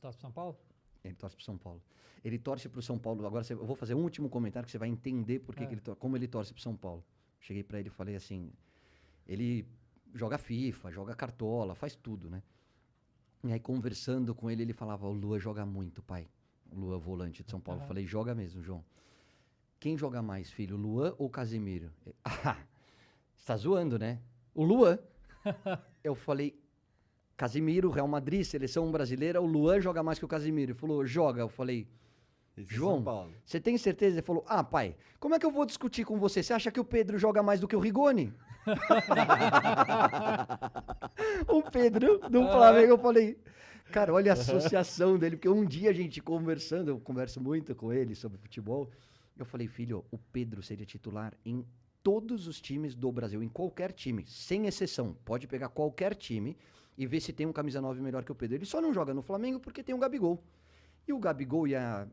torce pro São Paulo? Ele torce pro São Paulo. Ele torce pro São Paulo. Agora eu vou fazer um último comentário que você vai entender como ele torce pro São Paulo. Cheguei pra ele e falei assim, ele joga FIFA, joga cartola, faz tudo, né? E aí conversando com ele, ele falava, o Lua joga muito, pai. O Lua, volante de São Paulo. Eu falei, joga mesmo, João. Quem joga mais, filho, Luan ou Casemiro? Você tá zoando, né? O Luan. Eu falei, Casemiro, Real Madrid, seleção brasileira, o Luan joga mais que o Casemiro. Ele falou, joga. Eu falei, João, você tem certeza? Ele falou, pai, como é que eu vou discutir com você? Você acha que o Pedro joga mais do que o Rigoni? O Pedro do Flamengo, eu falei, cara, olha a associação dele, porque um dia a gente conversando, eu converso muito com ele sobre futebol, eu falei, filho, o Pedro seria titular em todos os times do Brasil, em qualquer time, sem exceção. Pode pegar qualquer time e ver se tem um camisa 9 melhor que o Pedro. Ele só não joga no Flamengo porque tem um Gabigol. E o Gabigol e a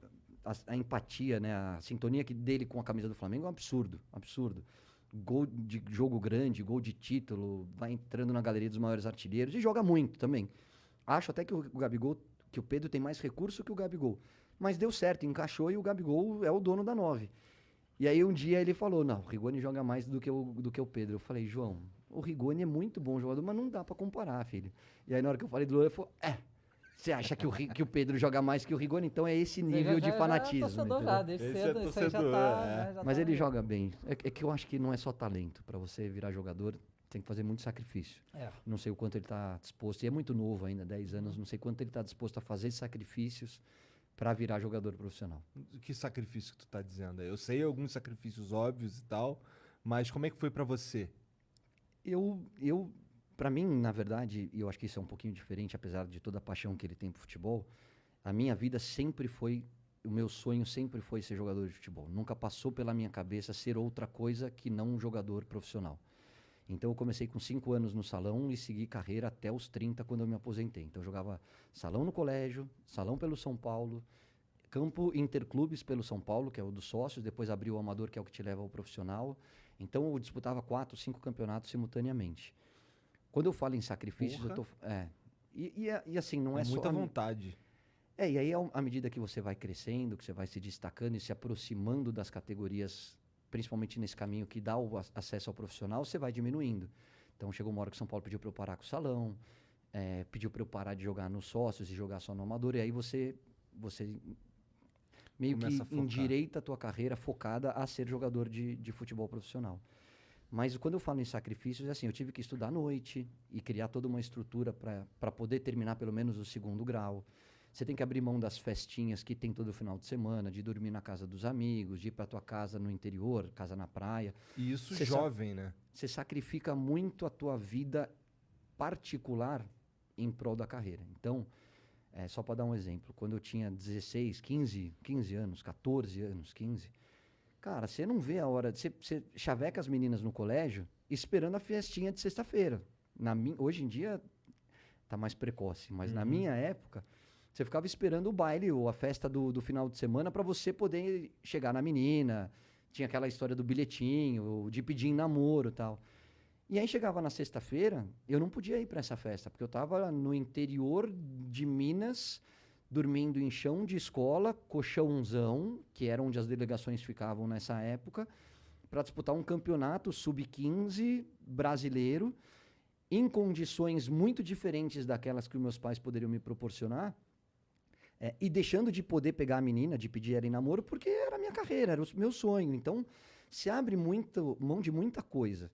empatia, né, a sintonia dele com a camisa do Flamengo é um absurdo, absurdo. Gol de jogo grande, gol de título, vai entrando na galeria dos maiores artilheiros e joga muito também. Acho até que que o Pedro tem mais recurso que o Gabigol. Mas deu certo, encaixou e o Gabigol é o dono da 9. E aí um dia ele falou, não, o Rigoni joga mais do que o Pedro. Eu falei, João, o Rigoni é muito bom jogador, mas não dá pra comparar, filho. E aí na hora que eu falei do Lula, ele falou, você acha que o Pedro joga mais que o Rigoni? Então é esse nível de fanatismo. Desde cedo, isso aí já tá... Mas ele joga bem. É que eu acho que não é só talento. Pra você virar jogador, tem que fazer muito sacrifício. Não sei o quanto ele tá disposto. E é muito novo ainda, 10 anos. Não sei quanto ele tá disposto a fazer sacrifícios pra virar jogador profissional. Que sacrifício que tu tá dizendo? Eu sei alguns sacrifícios óbvios e tal, mas como é que foi pra você? Para mim, na verdade, e eu acho que isso é um pouquinho diferente, apesar de toda a paixão que ele tem pro futebol, a minha vida sempre foi, o meu sonho sempre foi ser jogador de futebol. Nunca passou pela minha cabeça ser outra coisa que não um jogador profissional. Então eu comecei com 5 anos no salão e segui carreira até os 30 quando eu me aposentei. Então eu jogava salão no colégio, salão pelo São Paulo, campo interclubes pelo São Paulo, que é o dos sócios, depois abriu o amador, que é o que te leva ao profissional. Então eu disputava 4, 5 campeonatos simultaneamente. Quando eu falo em sacrifícios, eu tô... E assim, não é só... muita vontade. E aí, à medida que você vai crescendo, que você vai se destacando e se aproximando das categorias, principalmente nesse caminho que dá o acesso ao profissional, você vai diminuindo. Então, chegou uma hora que o São Paulo pediu para eu parar com o salão, pediu para eu parar de jogar nos sócios e jogar só no amador, e aí você meio começa que endireita a tua carreira focada a ser jogador de futebol profissional. Mas quando eu falo em sacrifícios, é assim, eu tive que estudar à noite e criar toda uma estrutura para poder terminar pelo menos o 2º grau. Você tem que abrir mão das festinhas que tem todo final de semana, de dormir na casa dos amigos, de ir para tua casa no interior, casa na praia. E isso jovem, né? Você sacrifica muito a tua vida particular em prol da carreira. Então, só para dar um exemplo, quando eu tinha 16, 15 anos, 14 anos, 15... Cara, você não vê a hora... Você chaveca as meninas no colégio esperando a festinha de sexta-feira. Hoje em dia tá mais precoce, mas na minha época, você ficava esperando o baile ou a festa do final de semana para você poder chegar na menina. Tinha aquela história do bilhetinho, de pedir em namoro e tal. E aí chegava na sexta-feira, eu não podia ir para essa festa, porque eu tava no interior de Minas... dormindo em chão de escola, colchãozão, que era onde as delegações ficavam nessa época, para disputar um campeonato sub-15 brasileiro, em condições muito diferentes daquelas que os meus pais poderiam me proporcionar, e deixando de poder pegar a menina, de pedir ela em namoro, porque era a minha carreira, era o meu sonho. Então, se abre mão de muita coisa.